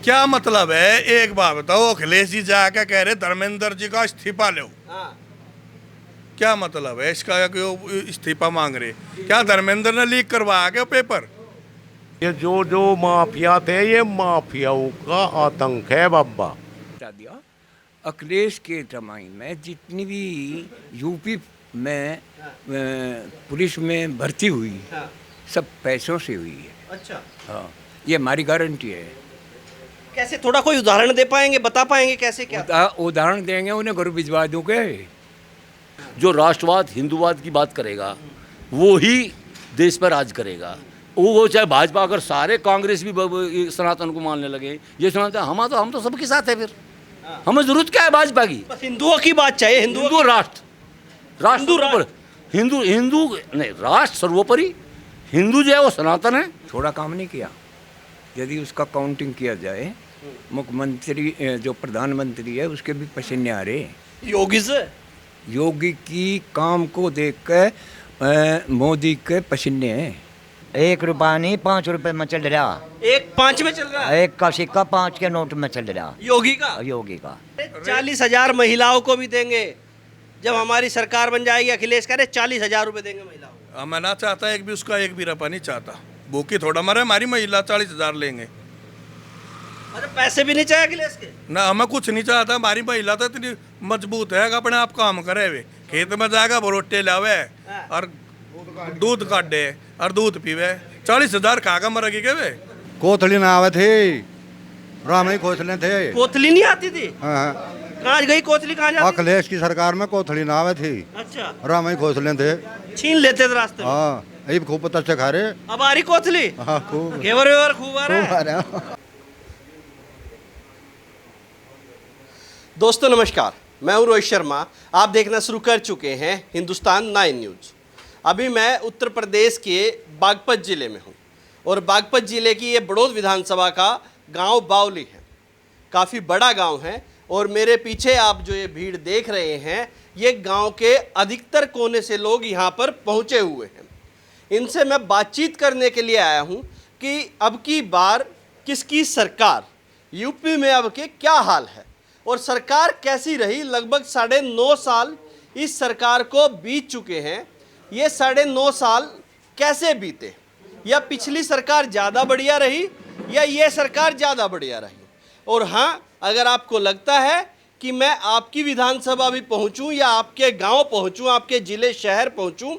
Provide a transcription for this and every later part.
क्या मतलब है? एक बात बताओ, अखिलेश जी जाकर कह रहे धर्मेंद्र जी का इस्तीफा लो। क्या मतलब है इसका कि वो इस्तीफा मांग रहे? क्या धर्मेंद्र ने लीक करवाया क्या पेपर? ये जो जो माफिया थे, ये माफियाओं का आतंक है बाबा। बता दिया। अखिलेश के जमाने में जितनी भी यूपी में पुलिस में भर्ती हुई, सब पैसों से हुई है। अच्छा, हाँ, ये हमारी गारंटी है। कैसे? थोड़ा कोई उदाहरण दे पाएंगे, बता पाएंगे कैसे क्या? उदाहरण देंगे, उन्हें घर भिजवा दूंगे। जो राष्ट्रवाद हिंदूवाद की बात करेगा वो ही देश पर राज करेगा। वो चाहे भाजपा, अगर सारे कांग्रेस भी सनातन को मानने लगे, ये सनातन हम तो सबके साथ है, फिर हमें जरूरत क्या है भाजपा की? बस हिंदुओं की बात चाहिए। हिंदू राष्ट्र सर्वोपरि, हिंदू नहीं, राष्ट्र सर्वोपरि। हिंदू जो है वो सनातन है। थोड़ा काम नहीं किया। यदि उसका काउंटिंग किया जाए, मुख्यमंत्री जो प्रधानमंत्री है उसके भी पसीने आ रहे। योगी से योगी की काम को देख कर मोदी के पसीने हैं। 1 रुपया नहीं 5 रुपए में चल रहा। 1 5 में चल रहा है। 1 का सिक्का 5 के नोट में चल रहा। योगी का 40,000 महिलाओं को भी देंगे जब हमारी सरकार बन जाएगी। अखिलेश कह रहे 40,000 रुपए देंगे महिलाओं को। मैं ना चाहता एक भी उसका एक भी रुपया नहीं चाहता। भूखी थोड़ा मरे, हमारी महिला 40,000 लेंगे। अरे पैसे भी नहीं चाहिए अखिलेश के? ना, हमें कुछ नहीं चाहता। हमारी महिला तो इतनी मजबूत है कि अपने आप काम करे। वे खेत में जाएगा, रोटे लावे और दूध काटे और दूध पीवे। 40,000 खाकर मरेगी के वे? कोथली ना आवे थे, रामई खोसले थे। कोथली नहीं आती थी? हाँ, कहाँ गई कोथली? कहाँ जाती? अखिलेश की सरकार में कोथली ना आवे थी। अच्छा, रामई खोसले थे। छीन लेते थे रास्ते में। हाँ, यही खूब पता से खा रहे। अब आ रही कोथली? हाँ, खूब घेवर वेवर खूब आ रहा है। दोस्तों नमस्कार, मैं हूं रोहित शर्मा। आप देखना शुरू कर चुके हैं हिंदुस्तान 9 न्यूज़। अभी मैं उत्तर प्रदेश के बागपत ज़िले में हूं और बागपत ज़िले की ये बड़ौद विधानसभा का गांव बावली है। काफ़ी बड़ा गांव है और मेरे पीछे आप जो ये भीड़ देख रहे हैं, ये गांव के अधिकतर कोने से लोग यहां पर पहुंचे हुए हैं। इनसे मैं बातचीत करने के लिए आया हूं कि अब की बार किसकी सरकार, यूपी में अब के क्या हाल है और सरकार कैसी रही। लगभग 9.5 साल इस सरकार को बीत चुके हैं। ये 9.5 साल कैसे बीते? या पिछली सरकार ज़्यादा बढ़िया रही या ये सरकार ज़्यादा बढ़िया रही? और हाँ, अगर आपको लगता है कि मैं आपकी विधानसभा भी पहुँचूँ या आपके गांव पहुँचूँ, आपके ज़िले शहर पहुँचूँ,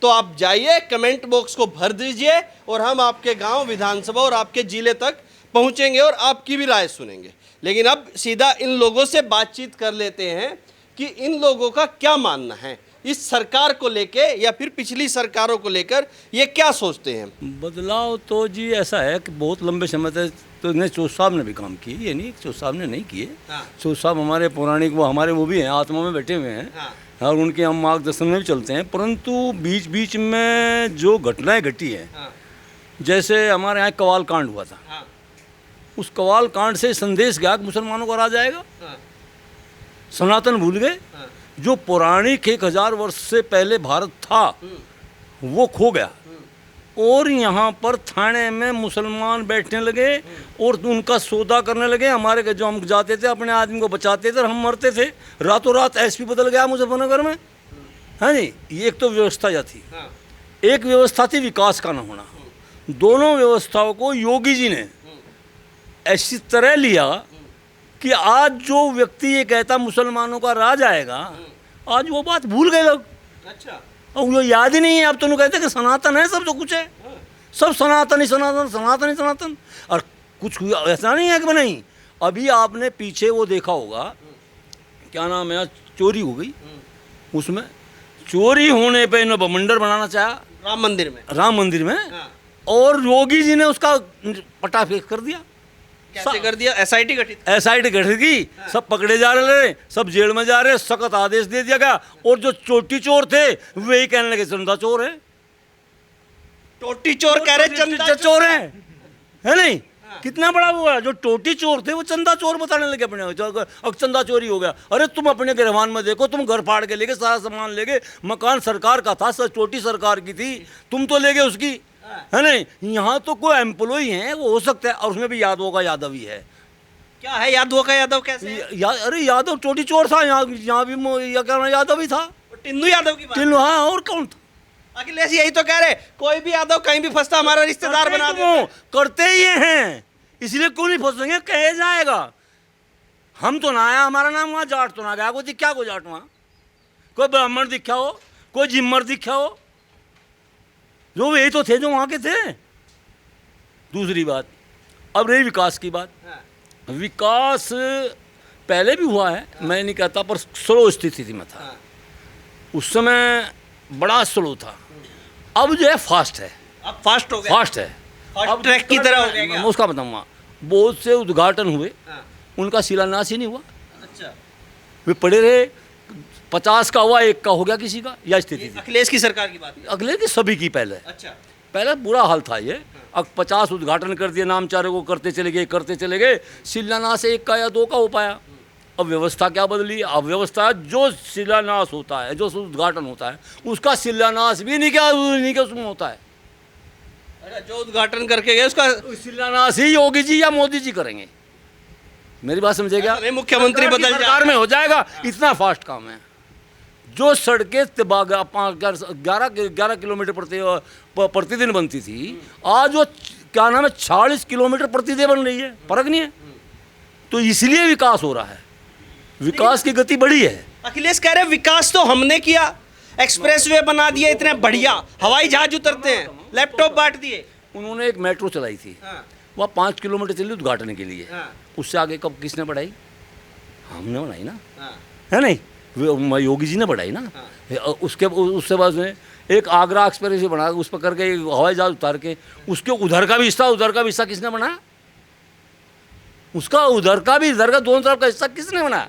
तो आप जाइए, कमेंट बॉक्स को भर दीजिए और हम आपके गांव, विधानसभा और आपके ज़िले तक पहुँचेंगे और आपकी भी राय सुनेंगे। लेकिन अब सीधा इन लोगों से बातचीत कर लेते हैं कि इन लोगों का क्या मानना है इस सरकार को लेके या फिर पिछली सरकारों को लेकर, ये क्या सोचते हैं। बदलाव तो जी ऐसा है कि बहुत लंबे समय तक तो ने चौथ साहब ने भी काम किए, ये नहीं चौथ साहब ने नहीं किए। चौथ साहब हमारे पौराणिक, वो हमारे वो भी हैं, आत्मा में बैठे हुए हैं और उनके हम मार्गदर्शन में भी चलते हैं। परंतु बीच बीच में जो घटनाएं घटी हैं, जैसे हमारे यहाँ कवाल कांड हुआ था, उस कवाल कांड से संदेश गया कि मुसलमानों का राज आएगा। सनातन भूल गए। जो पौराणिक 1000 वर्ष से पहले भारत था वो खो गया और यहाँ पर थाने में मुसलमान बैठने लगे और उनका सौदा करने लगे। हमारे जो हम जाते थे, अपने आदमी को बचाते थे और हम मरते थे। रातों रात एसपी बदल गया मुजफ्फरनगर में, है नहीं। ये एक तो व्यवस्था यह थी। एक व्यवस्था थी विकास का न होना। दोनों व्यवस्थाओं को योगी जी ने ऐसी तरह लिया कि आज जो व्यक्ति ये कहता मुसलमानों का राज आएगा, आज वो बात भूल गए लोग। अच्छा, और वो याद ही नहीं है। अब तो कहते हैं कि सनातन है सब, जो कुछ है सब सनातन ही सनातन, सनातन ही सनातन। और कुछ ऐसा नहीं है कि नहीं। अभी आपने पीछे वो देखा होगा, क्या नाम है, चोरी हो गई। उसमें चोरी होने पे इन्होंने मंदिर बनाना चाहा राम मंदिर में और योगी जी ने उसका पटाफेक कर दिया। कैसे कर दिया? एसआईटी गठित की। सब पकड़े जा रहे, सब जेल में जा रहे, सख्त आदेश दे दिया गया। और जो चोटी चोर थे वे ही कहने लगे चंदा चोर है। टोटी चोर कह रहे चंदा चोर है नहीं। कितना बड़ा हुआ। जो टोटी चोर थे वो चंदा चोर बताने लगे अपने। अब चंदा चोरी हो गया। अरे तुम अपने गिरवान में देखो, तुम घर फाड़ के ले गए, सारा सामान ले गए। मकान सरकार का था, चोटी सरकार की थी, तुम तो ले गए उसकी, है नहीं। यहाँ तो कोई एम्प्लॉई है, वो हो सकता है, और उसमें भी याद होगा यादव ही है। क्या है यादव का यादव कैसे है? अरे यादव चोटी चोर था, यहाँ भी क्या नाम, यादव ही था। टिन्नू यादव की बात। टिल्लू, हाँ, और कौन था? अखिलेश यही तो कह रहे, कोई भी यादव कहीं भी फंसता हमारा रिश्तेदार बना दो। करते ही हैं, इसलिए क्यों नहीं फंसेंगे, कहे जाएगा। हम तो ना आया, हमारा नाम वहाँ जाट तो ना गया, कोई दिखा को जाट वहाँ, कोई ब्राह्मण दिखा हो, कोई जिम्मर दिखा हो, जो यही तो थे जो वहाँ के थे। दूसरी बात, अब रही विकास की बात। विकास पहले भी हुआ है, मैं नहीं कहता, पर स्लो स्थिति में था। उस समय बड़ा स्लो था, अब जो है फास्ट है। अब फास्ट हो गया, फास्ट है, अब ट्रैक की तरह हो गया क्या? मैं उसका बताऊंगा। बहुत से उद्घाटन हुए, उनका शिलान्यास ही नहीं हुआ। अच्छा, वे पड़े रहे, 50 का हुआ, 1 का हो गया किसी का, यह स्थिति थी। अखिलेश की सरकार की बात है। अगले की सभी की पहले अच्छा, पहले बुरा हाल था ये। अब 50 उद्घाटन कर दिए, नामचारे को करते चले गए, शिलान्यास 1 का या 2 का हो पाया। अब व्यवस्था क्या बदली? अब व्यवस्था, जो शिलान्यास होता है, जो उद्घाटन होता है, उसका शिलान्यास भी नहीं क्या उसमें होता है। अच्छा, जो उद्घाटन करके गए उसका शिलान्यास ही योगी जी या मोदी जी करेंगे। मेरी बात समझेगा? नहीं, मुख्यमंत्री बदल सरकार में हो जाएगा, इतना फास्ट काम है। जो सड़कें 11 किलोमीटर प्रतिदिन बनती थी, आज वो क्या नाम है 40 किलोमीटर प्रतिदिन बन रही है, फर्क नहीं है। तो इसलिए विकास हो रहा है, विकास की गति बढ़ी है। अखिलेश कह रहे विकास तो हमने किया, एक्सप्रेसवे बना दिए इतने बढ़िया, हवाई जहाज उतरते हैं, लैपटॉप बांट दिए। उन्होंने एक मेट्रो चलाई थी, वह 5 किलोमीटर चली उद्घाटन के लिए। उससे आगे कब किसने बढ़ाई? हमने बनाई ना, है नहीं? योगी जी ने बढ़ाई ना। उससे बाद में एक आगरा एक्सप्रेस बना, उस पर करके हवाई जहाज उतार के, उसके उधर का भी हिस्सा किसने बनाया? उसका उधर का दोनों तरफ का हिस्सा किसने बनाया?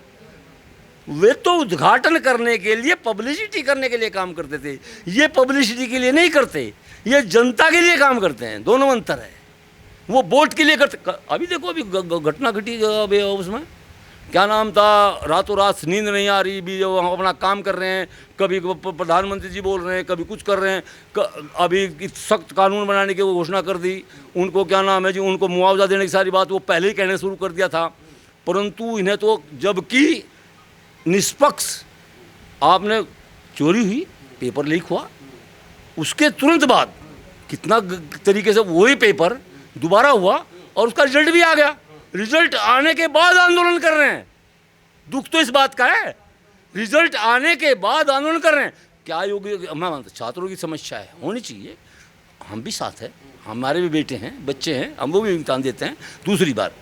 वे तो उद्घाटन करने के लिए, पब्लिसिटी करने के लिए काम करते थे। ये पब्लिसिटी के लिए नहीं करते, ये जनता के लिए काम करते हैं, दोनों अंतर है। वो वोट के लिए करते। अभी देखो, अभी घटना घटी अभी उसमें, क्या नाम था, रातों रात नींद नहीं आ रही, भी जो अपना काम कर रहे हैं, कभी प्रधानमंत्री जी बोल रहे हैं, कभी कुछ कर रहे हैं। अभी सख्त कानून बनाने की वो घोषणा कर दी, उनको क्या नाम है जी, उनको मुआवजा देने की सारी बात वो पहले ही कहने शुरू कर दिया था। परंतु इन्हें तो, जबकि निष्पक्ष, आपने चोरी हुई, पेपर लीक हुआ, उसके तुरंत बाद कितना तरीके से वही पेपर दोबारा हुआ और उसका रिजल्ट भी आ गया। रिजल्ट आने के बाद आंदोलन कर रहे हैं। दुख तो इस बात का है, रिजल्ट आने के बाद आंदोलन कर रहे हैं। क्या योगी, मैं मानता छात्रों की समस्या है, होनी चाहिए, हम भी साथ हैं, हमारे भी बेटे हैं, बच्चे हैं, हम वो भी इम्तिहान देते हैं। दूसरी बात,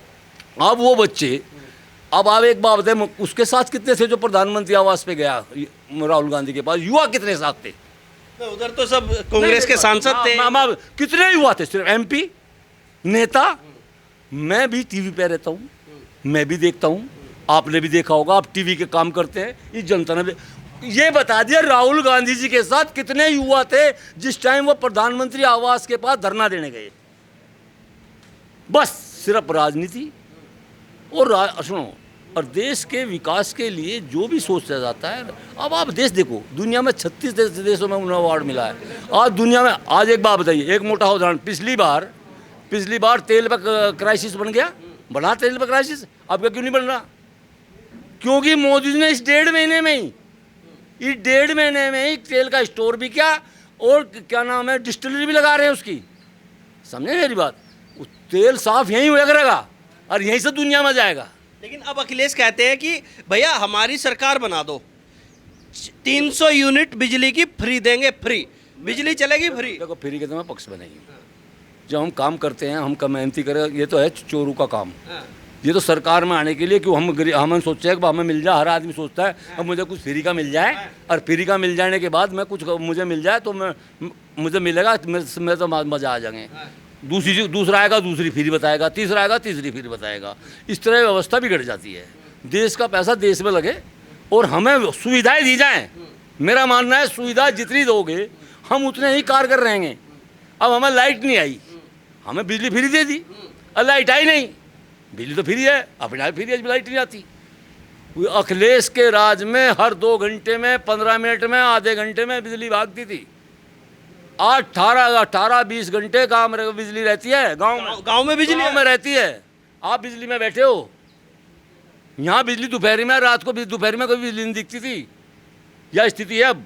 अब वो बच्चे, अब आप एक बात बताएं, उसके साथ कितने थे जो प्रधानमंत्री आवास पे गया राहुल गांधी के पास? युवा कितने साथ थे? उधर तो सब कांग्रेस के सांसद थे। कितने युवा थे? सिर्फ MP नेता। मैं भी टीवी पे रहता हूँ, मैं भी देखता हूँ, आपने भी देखा होगा, आप टीवी के काम करते हैं, इस जनता ने भी ये बता दिया राहुल गांधी जी के साथ कितने युवा थे जिस टाइम वो प्रधानमंत्री आवास के पास धरना देने गए। बस सिर्फ राजनीति और सुनो, और देश के विकास के लिए जो भी सोचा जाता है। अब आप देश देखो, दुनिया में 36 देशों में उन्हें अवार्ड मिला है। आज दुनिया में, आज एक बात बताइए, एक मोटा उदाहरण, पिछली बार तेल पर क्राइसिस बन गया, बना तेल पर क्राइसिस, अब क्यों नहीं बन रहा? क्योंकि मोदी जी ने इस 1.5 महीने में ही तेल का स्टोर भी किया और क्या नाम है, डिस्टिलरी भी लगा रहे हैं उसकी। समझे मेरी बात? तेल साफ यहीं रहेगा और यहीं से दुनिया में जाएगा। लेकिन अब अखिलेश कहते हैं कि भैया हमारी सरकार बना दो, 300 यूनिट बिजली की फ्री देंगे, फ्री बिजली चलेगी, फ्री। देखो, फ्री के तो मैं पक्ष में नहीं हूँ। जब हम काम करते हैं, हम मेहनती करें, ये तो है चोरों का काम। ये तो सरकार में आने के लिए क्यों हम सोचते हैं कि हमें मिल जाए, हर आदमी सोचता है अब मुझे कुछ फ्री का मिल जाए, और फ्री का मिल जाने के बाद मैं कुछ मुझे मिल जाए तो मुझे मिलेगा, मेरे तो मज़ा आ जाएंगे। दूसरा आएगा, दूसरी फ्री बताएगा, तीसरा आएगा, तीसरी फ्री बताएगा। इस तरह व्यवस्था बिगड़ जाती है। देश का पैसा देश में लगे और हमें सुविधाएं दी जाएं। मेरा मानना है सुविधा जितनी दोगे हम उतने ही कारगर रहेंगे। अब हमें लाइट नहीं आई, हमें बिजली फ्री दे दी, और लाइट आई नहीं, बिजली तो फ्री है, अपने आप फ्री है, लाइट नहीं आती। अखिलेश के राज में हर 2 घंटे में, 15 मिनट में, आधे घंटे में बिजली भागती थी। 18-20 घंटे काम बिजली रहती है गांव में बिजली में रहती है। आप बिजली में बैठे हो, यहाँ बिजली दोपहर में, रात को दोपहर में कभी बिजली नहीं दिखती थी। यह स्थिति है अब।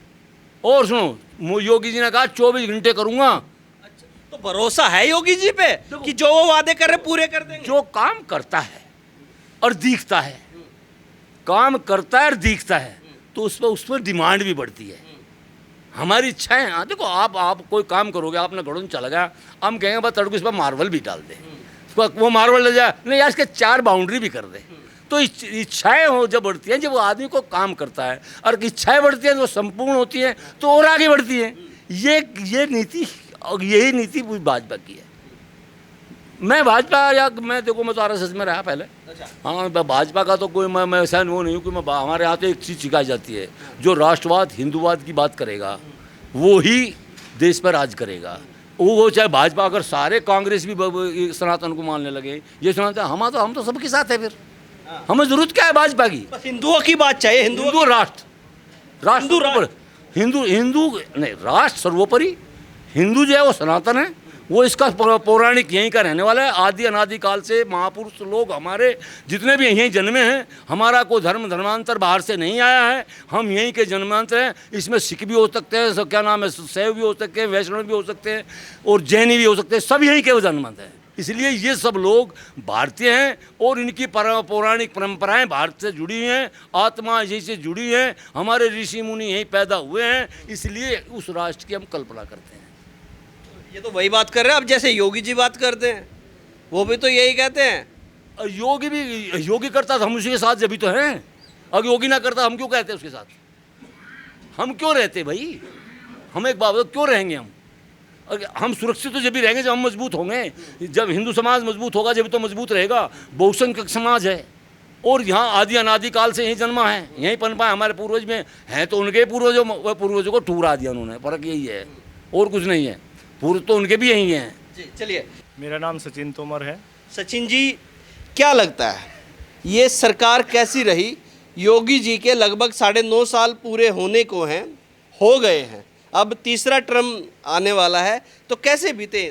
और सुनो, योगी जी ने कहा 24 घंटे करूँगा। तो भरोसा है योगी जी पे कि जो वो वादे कर रहे पूरे कर देंगे? जो काम करता है और दिखता है, काम करता है और दिखता है, तो उस पर डिमांड भी बढ़ती है। हमारी इच्छा है। हाँ देखो, आप कोई काम करोगे, आपने घड़ों चला गया, हम कहेंगे बस तड़को इस पर मार्बल भी डाल दे, वो मार्बल ले जाए, नहीं यार इसके 4 बाउंड्री भी कर दे। तो इच्छाएं हो जब बढ़ती हैं, जब वो आदमी को काम करता है, और इच्छाएं बढ़ती हैं तो संपूर्ण होती हैं, तो और आगे बढ़ती हैं। ये नीति, और यही नीति भाजपा की है। मैं भाजपा या मैं देखो, मैं तो आरएसएस में रहा पहले। हाँ, भाजपा का तो कोई मैं ऐसा वो नहीं हूँ कि मैं, हमारे यहाँ तो एक चीज़ सिखाई जाती है, जो राष्ट्रवाद हिंदूवाद की बात करेगा वो ही देश पर राज करेगा। वो चाहे भाजपा, अगर सारे कांग्रेस भी सनातन को मानने लगे, ये सनातन, हम तो सबके साथ है, फिर हमें जरूरत क्या है भाजपा की? हिंदुओं की बात चाहिए, हिंदू राष्ट्र हिंदू नहीं, राष्ट्र सर्वोपरि। हिंदू जो है वो सनातन है, वो इसका पौराणिक यहीं का रहने वाला है। आदि अनादि काल से महापुरुष लोग हमारे जितने भी यहीं जन्मे हैं, हमारा कोई धर्मांतर बाहर से नहीं आया है, हम यहीं के जन्मांतर हैं। इसमें सिख भी हो सकते हैं, क्या नाम है, शैव भी हो सकते हैं, वैष्णव भी हो सकते हैं, और जैनी भी हो सकते हैं, सब यहीं के जन्मांतर हैं। इसलिए ये सब लोग भारतीय हैं, और इनकी पौराणिक परंपराएं भारत से जुड़ी हैं, आत्मा यहीं से जुड़ी हैं, हमारे ऋषि मुनि यहीं पैदा हुए हैं, इसलिए उस राष्ट्र की हम कल्पना करते हैं। ये तो वही बात कर रहे हैं। अब जैसे योगी जी बात करते हैं, वो भी तो यही कहते हैं। योगी करता था, हम उसी के साथ जब भी तो हैं। अगर योगी ना करता हम क्यों कहते उसके साथ? हम क्यों रहते भाई? हम एक बात, क्यों रहेंगे हम सुरक्षित तो जब भी रहेंगे जब हम मजबूत होंगे। जब हिंदू समाज मजबूत होगा जब तो मजबूत रहेगा। बहुसंख्यक समाज है, और यहाँ आदि अनादि काल से यहीं जन्मा है, यहीं पनपा है। हमारे पूर्वज में हैं तो उनके पूर्वजों को ठुकरा दिया उन्होंने, फर्क यही है और कुछ नहीं है। पूर्व तो उनके भी यही हैं। जी चलिए, मेरा नाम सचिन तोमर है। सचिन जी, क्या लगता है ये सरकार कैसी रही? योगी जी के लगभग 9.5 साल पूरे होने को हैं, हो गए हैं, अब तीसरा टर्म आने वाला है, तो कैसे बीते?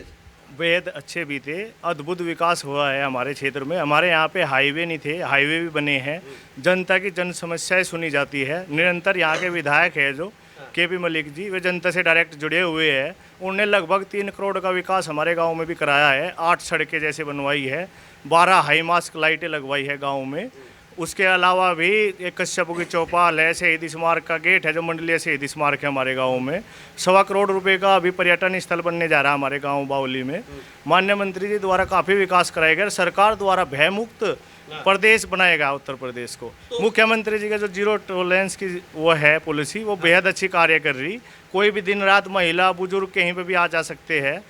बेहद अच्छे बीते। अद्भुत विकास हुआ है हमारे क्षेत्र में। हमारे यहाँ पे हाईवे नहीं थे, हाईवे भी बने हैं। जनता की जन समस्याएं सुनी जाती है निरंतर। यहाँ के विधायक है जो केपी मलिक जी, वे जनता से डायरेक्ट जुड़े हुए हैं। उन्होंने लगभग 3 करोड़ का विकास हमारे गांव में भी कराया है। 8 सड़कें जैसे बनवाई है, 12 हाई मास्क लाइटें लगवाई है गांव में। उसके अलावा भी एक कश्यपों की चौपाल है, शहीद स्मारक का गेट है जो मंडलीय शहीद स्मारक है हमारे गांव में। 1.25 करोड़ रुपए का अभी पर्यटन स्थल बनने जा रहा है हमारे गांव बावली में। माननीय मंत्री जी द्वारा काफ़ी विकास कराया गया। सरकार द्वारा भयमुक्त प्रदेश बनाएगा उत्तर प्रदेश को। मुख्यमंत्री जी का जो जीरो टॉलरेंस की वो है पॉलिसी, वो बेहद अच्छी कार्य कर रही। कोई भी दिन रात महिला बुजुर्ग कहीं पे भी आ जा सकते हैं।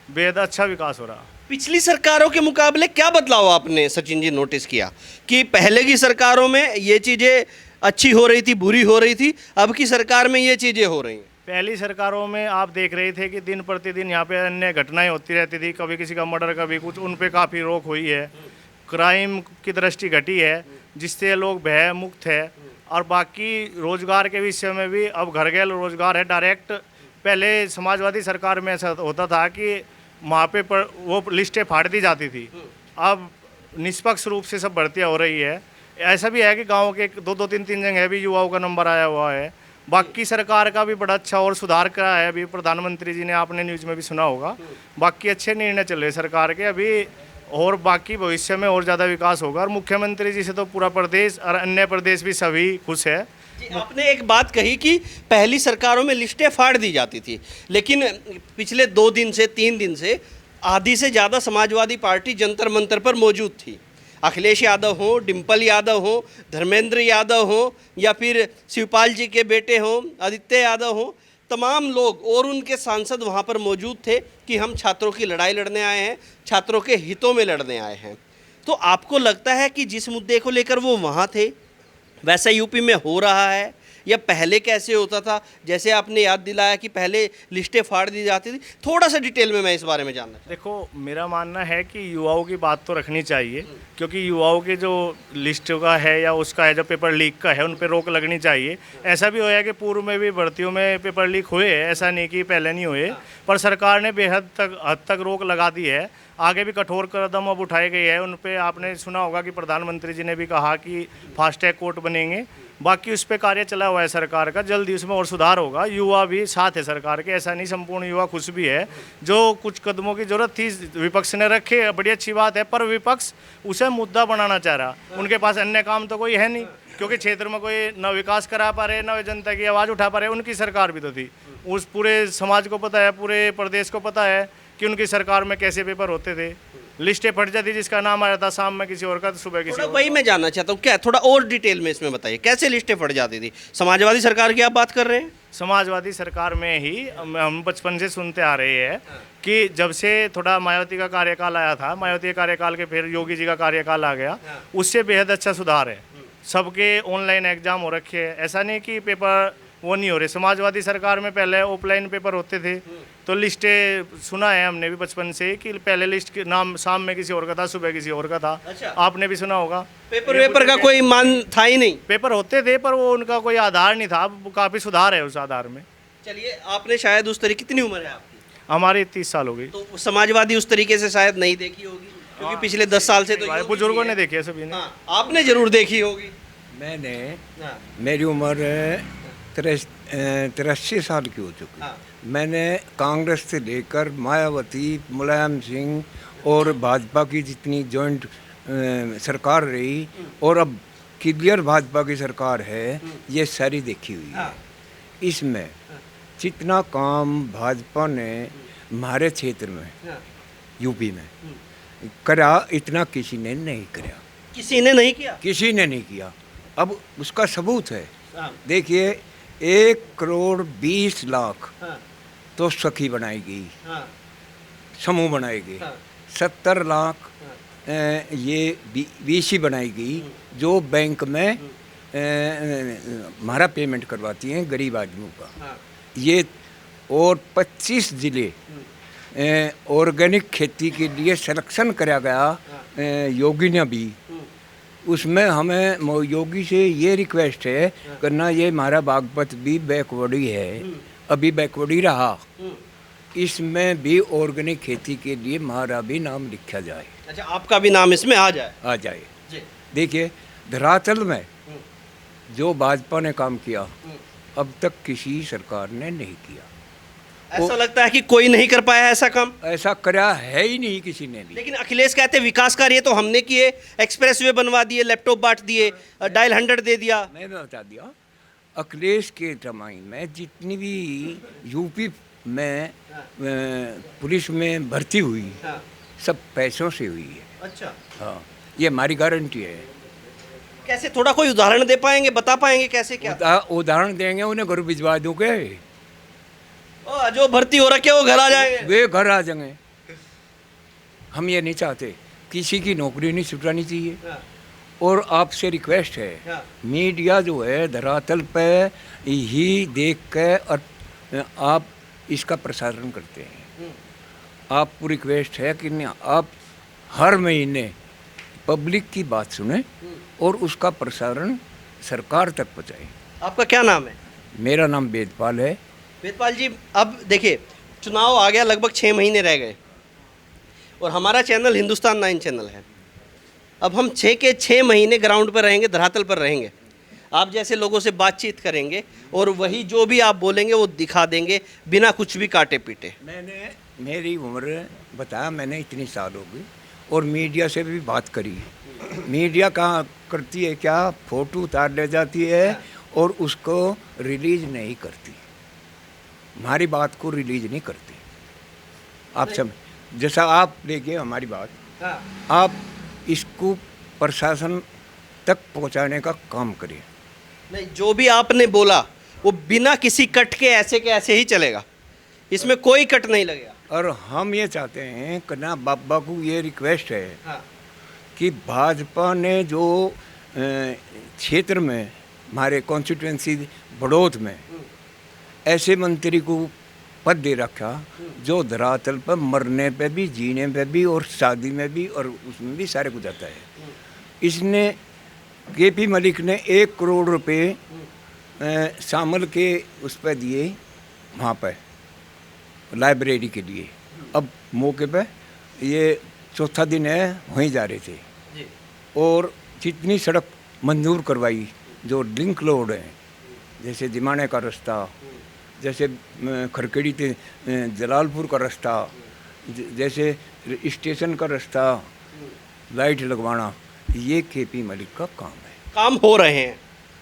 बेहद अच्छा विकास हो रहा। पिछली सरकारों के मुकाबले क्या बदलाव आपने सचिन जी नोटिस किया कि पहले की सरकारों में ये चीज़ें अच्छी हो रही थी, बुरी हो रही थी, अब की सरकार में ये चीज़ें हो रही हैं? पहली सरकारों में आप देख रहे थे कि दिन प्रतिदिन यहाँ पे अन्य घटनाएं होती रहती थी, कभी किसी का मर्डर कभी कुछ, उन पे काफ़ी रोक हुई है। क्राइम की दृष्टि घटी है जिससे लोग भय मुक्त है। और बाकी रोजगार के विषय में भी अब घर गैल रोजगार है डायरेक्ट। पहले समाजवादी सरकार में ऐसा होता था कि वहाँ पे वो लिस्टें फाड़ दी जाती थी, अब निष्पक्ष रूप से सब भर्तियाँ हो रही है। ऐसा भी है कि गाँव के 2-3 जगह भी युवाओं का नंबर आया हुआ है। बाकी सरकार का भी बड़ा अच्छा और सुधार करा है। अभी प्रधानमंत्री जी ने, आपने न्यूज़ में भी सुना होगा, बाकी अच्छे निर्णय चल रहे सरकार के अभी, और बाकी भविष्य में और ज़्यादा विकास होगा। और मुख्यमंत्री जी से तो पूरा प्रदेश और अन्य प्रदेश भी सभी खुश है। आपने एक बात कही कि पहली सरकारों में लिस्टें फाड़ दी जाती थी, लेकिन पिछले 2 दिन से 3 दिन से आधी से ज़्यादा समाजवादी पार्टी जंतर मंतर पर मौजूद थी। अखिलेश यादव हो, डिम्पल यादव हो, धर्मेंद्र यादव हो, या फिर शिवपाल जी के बेटे हों आदित्य यादव हो, तमाम लोग और उनके सांसद वहाँ पर मौजूद थे कि हम छात्रों की लड़ाई लड़ने आए हैं, छात्रों के हितों में लड़ने आए हैं। तो आपको लगता है कि जिस मुद्दे को लेकर वो वहाँ थे वैसा यूपी में हो रहा है, या पहले कैसे होता था? जैसे आपने याद दिलाया कि पहले लिस्टें फाड़ दी जाती थी, थोड़ा सा डिटेल में मैं इस बारे में जानना चाहता हूं। देखो, मेरा मानना है कि युवाओं की बात तो रखनी चाहिए, क्योंकि युवाओं के जो लिस्ट का है या उसका है जो पेपर लीक का है, उन पर रोक लगनी चाहिए। ऐसा भी होया कि पूर्व में भी भर्तियों में पेपर लीक हुए, ऐसा नहीं कि पहले नहीं हुए, पर सरकार ने बेहद हद तक रोक लगा दी है। आगे भी कठोर कदम अब उठाए गए हैं उन पे। आपने सुना होगा कि प्रधानमंत्री जी ने भी कहा कि फास्टैग कोर्ट बनेंगे। बाकी उस पर कार्य चला हुआ है सरकार का, जल्दी उसमें और सुधार होगा। युवा भी साथ है सरकार के, ऐसा नहीं संपूर्ण युवा खुश भी है। जो कुछ कदमों की जरूरत थी विपक्ष ने रखे, बड़ी अच्छी बात है, पर विपक्ष उसे मुद्दा बनाना चाह रहा। उनके पास अन्य काम तो कोई है नहीं, क्योंकि क्षेत्र में कोई न विकास करा पा रहे, न जनता की आवाज़ उठा पा रहे। उनकी सरकार भी तो थी, उस पूरे समाज को पता है, पूरे प्रदेश को पता है कि उनकी सरकार में कैसे पेपर होते थे। लिस्टें फट जाती, जिसका नाम आया था शाम में किसी और का, तो सुबह किसी और। वही मैं जानना चाहता हूँ, क्या थोड़ा और डिटेल में इसमें बताइए, कैसे लिस्टें फट जाती थी? समाजवादी सरकार की आप बात कर रहे हैं? समाजवादी सरकार में ही हम बचपन से सुनते आ रहे हैं कि जब से थोड़ा मायावती का कार्यकाल आया था, मायावती के कार्यकाल के फिर योगी जी का कार्यकाल आ गया, उससे बेहद अच्छा सुधार है। सबके ऑनलाइन एग्जाम हो रखे हैं, ऐसा नहीं कि पेपर वो नहीं हो रहे। समाजवादी सरकार में पहले ऑफलाइन पेपर होते थे, तो लिस्टें सुना है हमने भी बचपन से कि पहले लिस्ट के नाम शाम में किसी और का था, सुबह किसी और का था। अच्छा। आपने भी सुना होगा। पेपर का कोई मान था ही नहीं। पेपर होते थे पर वो उनका कोई आधार नहीं था, अब काफ़ी सुधार है उस आधार में। चलिए, आपने शायद उस तरीके, कितनी उम्र है आपकी? हमारी 30 साल हो गई। तो समाजवादी उस तरीके से शायद नहीं देखी होगी, क्योंकि पिछले 10 साल से तो बुजुर्गों ने देखी है सभी ने। आपने जरूर देखी होगी। मैंने, मेरी उम्र 83 साल की हो चुकी। मैंने कांग्रेस से लेकर मायावती, मुलायम सिंह और भाजपा की जितनी जॉइंट सरकार रही और अब क्लियर भाजपा की सरकार है, ये सारी देखी हुई है। इसमें जितना काम भाजपा ने हमारे क्षेत्र में, यूपी में करा, इतना किसी ने नहीं करा। किसी ने नहीं किया? किसी ने नहीं किया। अब उसका सबूत है, देखिए 1,20,00,000 तो सखी बनाएगी, समूह बनाएगी। 70 लाख ये बीसी बनाएगी, जो बैंक में हमारा पेमेंट करवाती हैं गरीब आदमियों का। ये और 25 जिले ऑर्गेनिक खेती के लिए सिलेक्शन कराया गया योगी ने भी। उसमें हमें योगी से ये रिक्वेस्ट है करना, ये हमारा बागपत भी बैकवर्डी है, अभी बैकवर्डी रहा, इसमें भी ऑर्गेनिक खेती के लिए हमारा भी नाम लिखा जाए। अच्छा, आपका भी नाम इसमें आ जाए? आ जाए। देखिए, धरातल में जो भाजपा ने काम किया अब तक किसी सरकार ने नहीं किया। ऐसा लगता है कि कोई नहीं कर पाया ऐसा काम? ऐसा करा है ही नहीं किसी ने भी। लेकिन अखिलेश कहते हैं विकास कार्य तो हमने किए, एक्सप्रेसवे बनवा दिए, लैपटॉप बांट दिए, डायल 100 दे दिया। मैंने बता दिया, अखिलेश के जमाने में जितनी भी यूपी में पुलिस में भर्ती हुई, सब पैसों से हुई है। अच्छा। हाँ, ये हमारी गारंटी है। कैसे, थोड़ा कोई उदाहरण दे पाएंगे, बता पाएंगे कैसे क्या? उदाहरण देंगे, उन्हें घर भिजवा दूंगे। जो भर्ती हो रखे वो घर आ जाएंगे? वे घर आ जाएंगे। हम ये नहीं चाहते, किसी की नौकरी नहीं छुटानी चाहिए। और आपसे रिक्वेस्ट है, मीडिया जो है धरातल पे ही देख के और आप इसका प्रसारण करते हैं। आपको रिक्वेस्ट है कि आप हर महीने पब्लिक की बात सुने और उसका प्रसारण सरकार तक पहुँचाएं। आपका क्या नाम है? मेरा नाम वेदपाल है। वेदपाल जी, अब देखिए, चुनाव आ गया, लगभग 6 महीने रह गए और हमारा चैनल हिंदुस्तान 9 चैनल है। अब हम 6 के 6 महीने ग्राउंड पर रहेंगे, धरातल पर रहेंगे, आप जैसे लोगों से बातचीत करेंगे और वही जो भी आप बोलेंगे वो दिखा देंगे बिना कुछ भी काटे पीटे। मैंने, मेरी उम्र बताया, मैंने इतनी साल हो गई और मीडिया से भी बात करी। मीडिया कहाँ करती है, क्या फ़ोटो उतार ले जाती है और उसको रिलीज नहीं करती, हमारी बात को रिलीज नहीं करती। आप समझ, जैसा आप लेके हमारी बात, आप इसको प्रशासन तक पहुंचाने का काम करिए। नहीं, जो भी आपने बोला वो बिना किसी कट के ऐसे ही चलेगा, इसमें कोई कट नहीं लगेगा। और हम ये चाहते हैं कि ना, बाबा को ये रिक्वेस्ट है कि भाजपा ने जो क्षेत्र में हमारे कॉन्स्टिट्यूंसी बड़ौद में ऐसे मंत्री को पद दे रखा जो धरातल पर मरने पे भी, जीने पे भी और शादी में भी और उसमें भी सारे को जाता है। इसने केपी मलिक ने 1 करोड़ रुपए शामिल के उस पर दिए वहाँ पर लाइब्रेरी के लिए। अब मौके पे ये चौथा दिन है, वहीं जा रहे थे जी और जितनी सड़क मंजूर करवाई जो लिंक रोड है, जैसे दिमाने का रास्ता, जैसे खरकेड़ी से जलालपुर का रास्ता, जैसे स्टेशन का रास्ता, लाइट लगवाना, ये केपी मलिक का काम है। काम हो रहे हैं,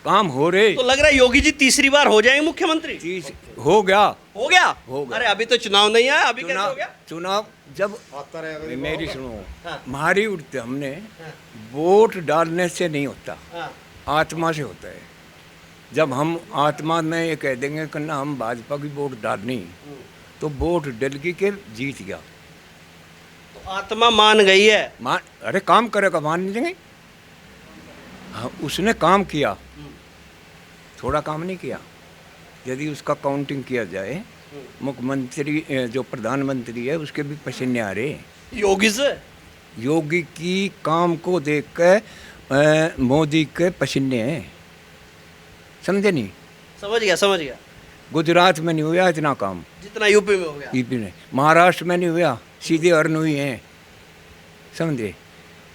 काम हो रहे। तो लग रहा है योगी जी तीसरी बार हो जाएंगे मुख्यमंत्री। हो गया। हो गया? हो गया। अरे अभी तो चुनाव नहीं आया, अभी कैसे हो गया? चुनाव जब मेरी सुनो, हाँ। मारी उठते हमने, वोट डालने से नहीं होता, हाँ। आत्मा से होता है। जब हम आत्मा में ये कह देंगे कि ना हम भाजपा की वोट डालनी, तो वोट डल के जीत गया। तो आत्मा मान गई है। मान, अरे काम करेगा, मान नहीं देंगे। हाँ, उसने काम किया, थोड़ा काम नहीं किया। यदि उसका काउंटिंग किया जाए, मुख्यमंत्री जो प्रधानमंत्री है उसके भी पसीने आ रहे। योगी से योगी की काम को देख के मोदी के पसीने हैं, समझे नहीं? समझ गया, समझ गया। गुजरात में नहीं हुआ इतना काम जितना यूपी में हो गया। यूपी में, महाराष्ट्र में नहीं हुआ, सीधे अर्न हुई हैं, समझे?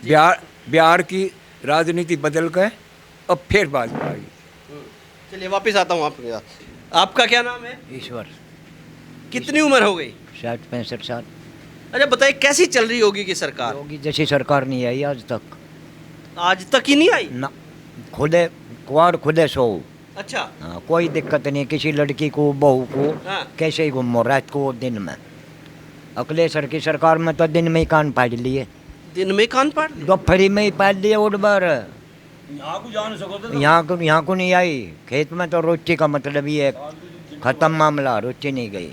बिहार की राजनीति बदल गए, अब फिर भाजपा आई। चलिए वापस आता हूँ आपके साथ। आपका क्या नाम है? ईश्वर। कितनी उम्र हो गई? 60-65 साल। अच्छा बताइए, कैसी चल रही योगी की सरकार? योगी जैसी सरकार नहीं आई आज तक आज तक ही नहीं आई ना। खुदे क्वार खुदे सो। अच्छा। हाँ, कोई दिक्कत नहीं, किसी लड़की को बहू को हाँ। कैसे ही घूमो, रात को दिन में। अखिलेश की सरकार में तो दिन में ही कान फाड़ लिए, दिन में कान पाड़ लिया? दोपहरी में ही फाड़ लिए। उठ बार यहाँ को जान सको तो यहाँ को नहीं आई। खेत में तो रोटी का मतलब ही है, खत्म मामला, रोटी नहीं गई।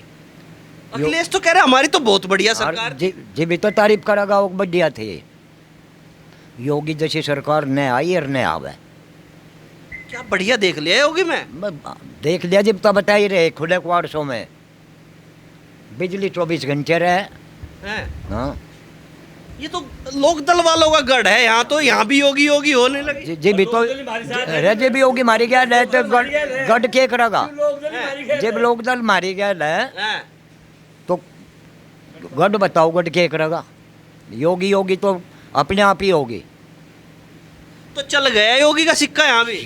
अखिलेश तो कह रहे हमारी तो बहुत बढ़िया सरकार। जी भी तो तारीफ करेगा, वो बढ़िया थे। योगी जैसी सरकार न आई और न आवे। क्या बढ़िया देख लिया है योगी में? देख लिया जब तो बता ही रहे, खुले क्वार्टरों में बिजली 24 घंटे रहे। हैं? हाँ ये तो लोक दल वालों का गढ़ है, यहाँ तो यहाँ भी योगी योगी होने लगे। जी भी तो रजे भी होगी मारी गया है, तो गढ़ के करेगा। जब लोक दल मारी गया है हैं? तो गढ़ बताओ गढ़ के करेगा। योगी योगी तो अपने आप ही होगी। तो चल गया योगी का सिक्का यहाँ भी।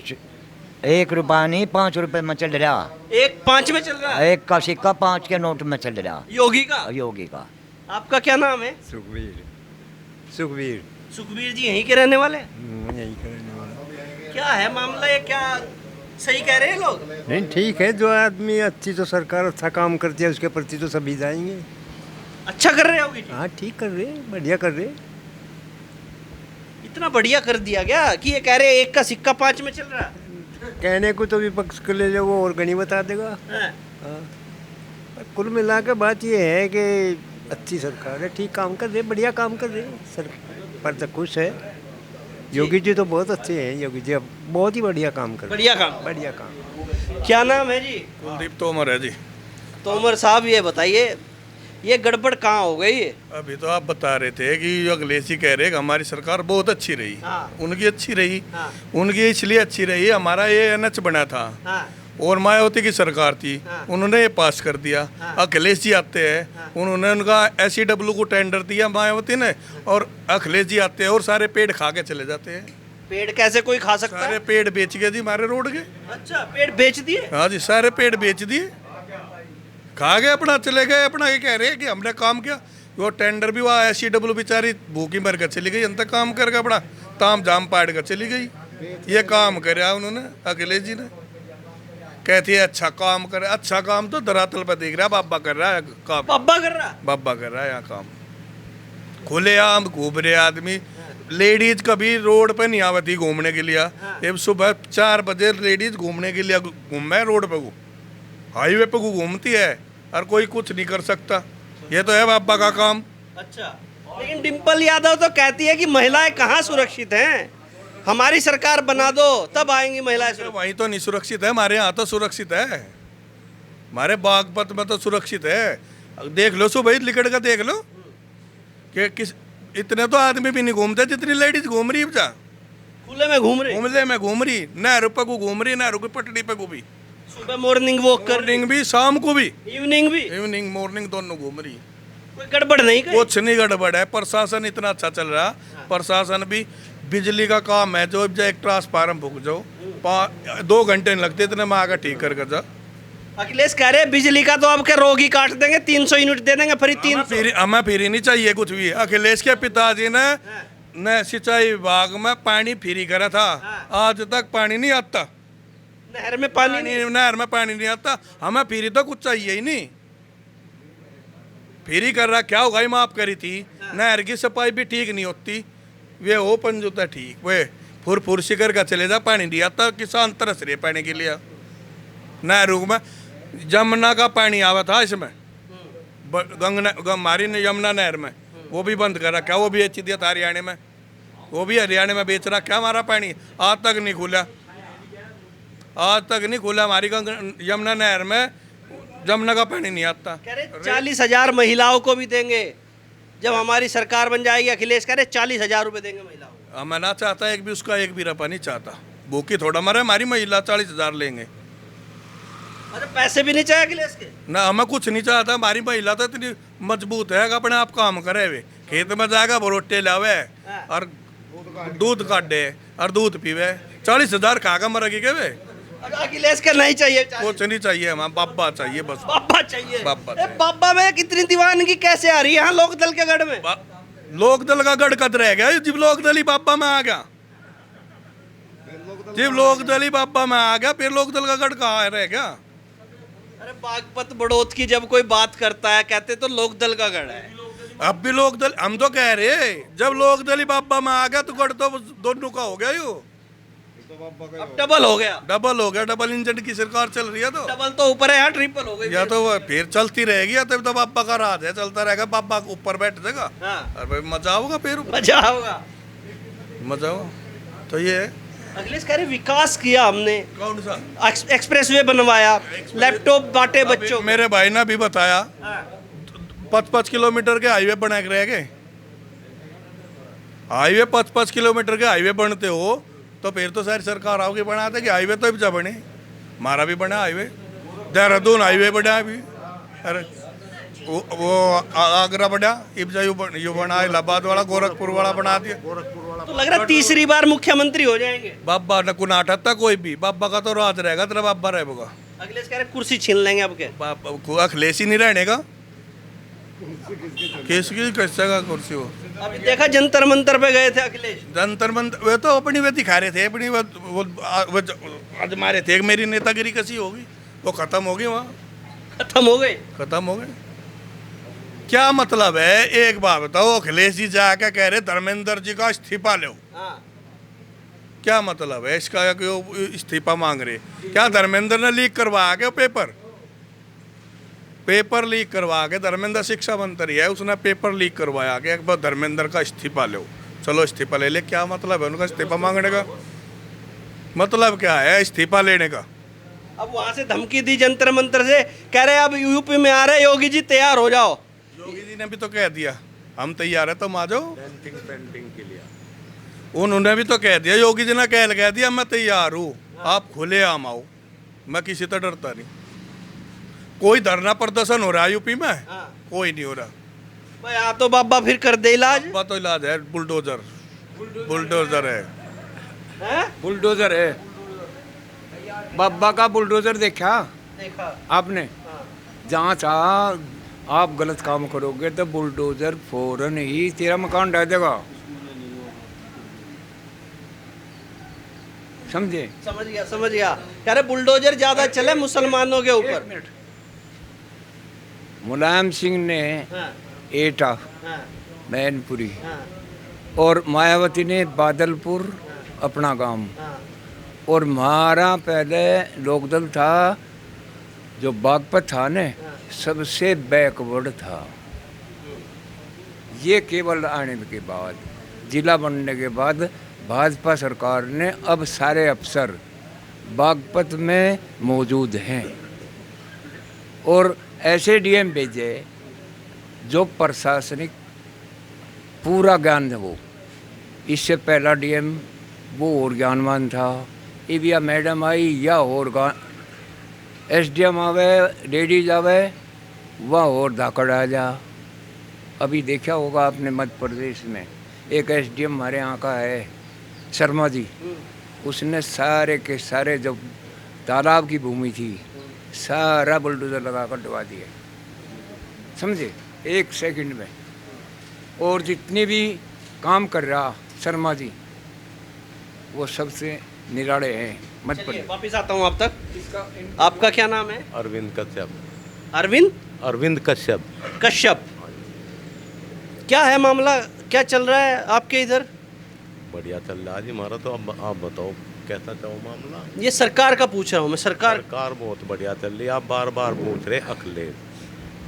1 रुपया नहीं, 5 रुपए में चल रहा। 1-5 में चल रहा है 1 का सिक्का 5 के नोट में चल रहा, योगी का। योगी का। आपका क्या नाम है? सुखबीर। सुखबीर जी यहीं के रहने वाले हैं? यही करने वाला। क्या है मामला, ये क्या सही कह रहे हैं लोग? नहीं ठीक है, जो आदमी अच्छी तो सरकार अच्छा काम करती है उसके प्रति तो सभी जाएंगे। अच्छा कर रहे होगी? हाँ ठीक कर रहे, बढ़िया कर रहे। इतना बढ़िया कर दिया गया कि ये कह रहे 1 का सिक्का 5 में चल रहा है। कहने को तो विपक्ष के लिए वो और गनी बता देगा। हैं? हाँ, पर कुल मिला के बात ये है कि अच्छी सरकार है, ठीक काम कर रहे, बढ़िया काम कर रहे सर, पर तो खुश है। योगी जी तो बहुत अच्छे हैं, योगी जी अब बहुत ही बढ़िया काम कर रहे। बढ़िया काम। क्या नाम है जी? कुलदीप तोमर है जी। तोमर साहब ये बताइए, ये गड़बड़ कहाँ हो गई है? अभी तो आप बता रहे थे कि जो अखिलेश जी कह रहे कि हमारी सरकार बहुत अच्छी रही। हाँ। उनकी अच्छी रही। हाँ। उनकी इसलिए अच्छी रही, हमारा ये एनएच बना था हाँ। और मायावती की सरकार थी, हाँ। उन्होंने ये पास कर दिया। हाँ। अखिलेश जी आते हैं, उन्होंने उनका SEW को टेंडर दिया मायावती ने, और अखिलेश जी आते हैं और सारे पेड़ खा के चले जाते हैं। पेड़ कैसे कोई खा सकता सारे है? पेड़ बेच गए जी हमारे रोड के। अच्छा, पेड़ बेच दिए? हाँ जी, सारे पेड़ बेच दिए, खा गए, अपना चले गए। अपना ये कह रहे हैं कि हमने काम किया, वो टेंडर भी वहाँ SEW बेचारी भूखी मर कर चली गई, अंत काम करके अपना ताम जाम पाड़ कर चली गई। ये काम कराया उन्होंने, अखिलेश जी ने। कहती है अच्छा काम करे, अच्छा काम तो धरातल पर देख रहा है, बाबा कर रहा है काम। बाबा कर रहा? बाबा कर रहा है यहाँ काम। खुले आम घूम रहे आदमी, लेडीज कभी रोड पे नहीं आवती घूमने के लिए। अब सुबह 4 बजे लेडीज घूमने के लिए घूम है रोड पे, हाईवे पे घूमती है और कोई कुछ नहीं कर सकता। ये तो है बाबा का काम। अच्छा, लेकिन डिम्पल यादव तो कहती है कि महिलाएं कहाँ सुरक्षित हैं, हमारी सरकार बना दो तब आएंगी महिलाएं सुरक्षित। वहीं तो नहीं सुरक्षित है, हमारे यहाँ तो सुरक्षित है, हमारे बागपत में तो सुरक्षित है। देख लो सुबह लिकड़ का, देख लो कि किस इतने तो आदमी भी नहीं घूमते जितनी लेडीज घूम रही है। खुले में घूम रही, घूमले में घूम रही, नहरों पे को घूम रही, नहरों की पटड़ी पे को भी, सुबह मॉर्निंग वॉक कर रही, मॉर्निंग भी शाम को भी, इवनिंग भी। इवनिंग मॉर्निंग दोनों घूम रही। कोई गड़बड़ नहीं कहीं? कुछ नहीं गड़बड़ है, प्रशासन इतना अच्छा चल रहा। प्रशासन भी बिजली का काम है, जो एक ट्रांसफार्मर फूक जाओ 2 घंटे नहीं लगते, इतने में आकर ठीक कर जा। अखिलेश कह रहे हैं बिजली का तो अब के रोग ही काट देंगे, 300 यूनिट दे देंगे फ्री। हमें फ्री नहीं चाहिए कुछ भी। अखिलेश के पिताजी ने सिंचाई विभाग में पानी फ्री करा था, आज तक पानी नहीं आता। नहर में पानी नहीं, नहर में पानी नहीं आता। हमें फ्री तो कुछ चाहिए ही नहीं। फ्री कर रहा क्या होगा, ही माफ करी थी। नहर की सफाई भी ठीक नहीं होती, वे ओपन जो था ठीक, वे फुर शिकर का चले जा, पानी नहीं आता। किसान तरस रहे पानी के लिए। नहरों में जमुना का पानी आवा था, इसमें हमारी यमुना नहर में, वो भी बंद कर रखा, वो भी बेच दिया था हरियाणा में। वो भी हरियाणा में बेच रहा क्या हमारा पानी, आज तक नहीं खुला। आज तक नहीं खुला हमारी यमुना नहर में, जमुना का पानी नहीं आता। कह रहे 40,000 महिलाओं को भी देंगे जब हमारी सरकार बन जाएगी। अखिलेश कह रहे 40,000 रुपए देंगे महिलाओं को। हमें ना चाहता एक भी उसका एक भी रुपया नहीं चाहता। भूखी थोड़ा मरे हमारी महिला, 40,000 लेंगे। अरे पैसे भी नहीं चाहिए अखिलेश के? ना हमें कुछ नहीं चाहता। हमारी महिला तो इतनी मजबूत है कि अपने आप काम करे। वे खेत में जाएगा, रोटे लावे और दूध काटे और दूध पीवे। 40,000 खाकर मरेगी के वे। अखिलेश का नहीं चाहिए, कुछ नहीं चाहिए, हमें बाबा चाहिए बस। बाबा चाहिए। बाबा ए, बाबा में कितनी दीवानगी कैसे आ रही है यहाँ लोकदल के गढ़ में? लोकदल का गढ़ कद रह गया जब लोकदल ही बाबा में आ गया। जब लोकदल ही बाबा में आ गया, फिर लोकदल का गढ़ कहाँ रह गया। अरे बागपत बड़ौत की जब कोई बात करता है कहते तो लोकदल का गढ़ है। अब भी लोकदल, हम तो कह रहे जब लोकदल ही बाबा में आ गया तो गढ़ तो दोनों का हो गया। यो अब डबल हो गया। डबल हो गया, डबल इंजन की सरकार चल रही है। तो डबल तो ऊपर है, यहाँ ट्रिपल हो गई। या तो वो फिर चलती रहेगी, या तो बाबा का राज है, चलता रहेगा। बाबा ऊपर बैठ जाएगा। हाँ। और भाई मजा होगा, फिर मजा होगा। मजा होगा। तो ये है अखिलेश कह रहे विकास किया हमने, कौन सा एक्सप्रेसवे बनवाया, लैपटॉप बांटे बच्चों को। मेरे भाई ने भी बताया 5-5 किलोमीटर के हाईवे बना के रह गए। हाईवे 5-5 किलोमीटर के हाईवे बनते हो तो फिर तो सारी सरकार आओगी बना देगी। हाईवे तो भी बने, हमारा भी बना हाईवे, देहरादून हाईवे बना अभी। अरे वो आगरा बना, इब्जा यू बना, इलाहाबाद वाला, गोरखपुर वाला बना दिया। तो लग रहा है तीसरी बार मुख्यमंत्री हो जाएंगे। बाबा न कुना हटता कोई भी, बाबा का तो राज रहेगा, तेरा बाबा रहेगा। अखिलेश कह रहे कुर्सी छीन लेंगे अब के। अखिलेश ही नहीं रहने का, किसकी कैसे का कुर्सी हो। अभी देखा जंतर मंतर पे गए थे अखिलेश। जंतर मंतर वे तो अपनी वे दिखा रहे थे, अपनी वो आजमा रहे थे। मेरी नेतागिरी कैसी होगी, वो खत्म होगी, वहाँ खत्म हो गई। खत्म हो गए। क्या मतलब है, एक बात बताओ। अखिलेश जी जाकर कह रहे धर्मेंद्र जी का इस्तीफा लो। क्या मतलब है इसका, कि इस्तीफा मांग रहे? क्या धर्मेंद्र ने लीक करवा के पेपर लीक करवा के, धर्मेंद्र शिक्षा मंत्री है, उसने पेपर लीक करवाया कि एक बार धर्मेंद्र का इस्तीफा लो। चलो इस्तीफा ले ले, क्या मतलब है उनका इस्तीफा मांगने का? मतलब क्या है इस्तीफा लेने का? अब वहां से धमकी दी जंतर मंतर से, कह रहे अब यूपी में आ रहे योगी जी, तैयार हो जाओ। योगी जी ने भी तो कह दिया हम तैयार है, तुम आ जाओ। उन्होंने भी तो कह दिया, योगी जी ने कह दिया मैं तैयार हूँ, आप खुले आम आओ, मैं किसी तो डरता नहीं। कोई धरना प्रदर्शन हो रहा है यूपी में? कोई नहीं हो रहा। भाई यहाँ तो बाबा फिर कर दे इलाज। बाबा तो इलाज है, बुलडोजर है। बुलडोजर है बाबा का। बुलडोजर देखा आपने? जहाँ चाह आप गलत काम करोगे तो बुलडोजर फौरन ही तेरा मकान ढह देगा। समझे? समझ गया। कह रहे बुलडोजर ज्यादा चले मुसलमानों के ऊपर। मुलायम सिंह ने एटा, मैनपुरी, और मायावती ने बादलपुर अपना गांव, और हमारा पहले लोकदल था जो बागपत था ने सबसे बैकवर्ड था। ये केवल आने के बाद, जिला बनने के बाद भाजपा सरकार ने अब सारे अफसर बागपत में मौजूद हैं और ऐसे डीएम भेजे जो प्रशासनिक पूरा ज्ञान है। वो इससे पहला डीएम वो और ज्ञानवान था। इविया मैडम आई या और एसडीएम आवे, लेडीज आवे, वह और धाकड़ आ जा। अभी देखा होगा आपने मध्य प्रदेश में एक एसडीएम हमारे यहाँ का है शर्मा जी, उसने सारे के सारे जो तालाब की भूमि थी सारा बुलडोजर लगा कर डुबा दिया, समझे, 1 सेकंड में। और जितने भी काम कर रहा शर्मा जी वो सबसे निराले हैं मध्य चलिए प्रदेश। वापिस आता हूँ आप तक। आपका क्या नाम है? अरविंद कश्यप। अरविंद कश्यप। कश्यप। क्या है मामला, क्या चल रहा है आपके इधर? बढ़िया चल रहा है जी हमारा। तो अब आप बताओ कैसा चाहो मामला। ये सरकार का पूछ रहा हूँ मैं। सरकार बहुत बढ़िया चल रही है। आप बार बार पूछ रहे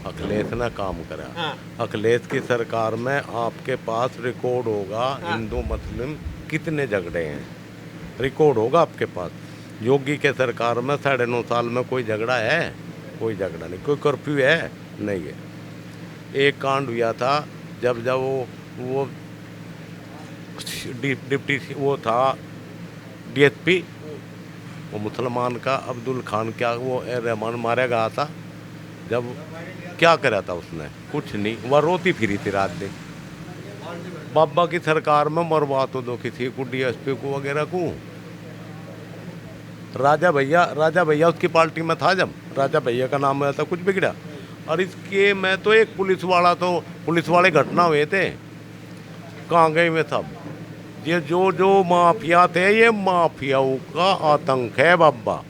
अखिलेश ने काम करा। हाँ। अखिलेश की सरकार में आपके पास रिकॉर्ड होगा हिंदू मुस्लिम कितने झगड़े हैं, रिकॉर्ड होगा आपके पास। योगी के सरकार में 9.5 साल में कोई झगड़ा है? कोई झगड़ा नहीं। कोई कर्फ्यू है? नहीं है। एक कांड हुआ था जब वो डिप्टी वो था डीएसपी, वो मुसलमान का अब्दुल खान क्या वो रहमान मारा गया था। जब क्या करा था उसने? कुछ नहीं, वह रोती फिरी थी रात दिन। बाबा की सरकार में मरवा तो दो किसी को, डीएसपी को वगैरह को। राजा भैया उसकी पार्टी में था। जब राजा भैया का नाम आया था कुछ बिगड़ा। और इसके में तो एक पुलिस वाले घटना हुए थे, कहाँ गए में सब। ये जो माफिया थे, ये माफियाओं का आतंक है बाबा।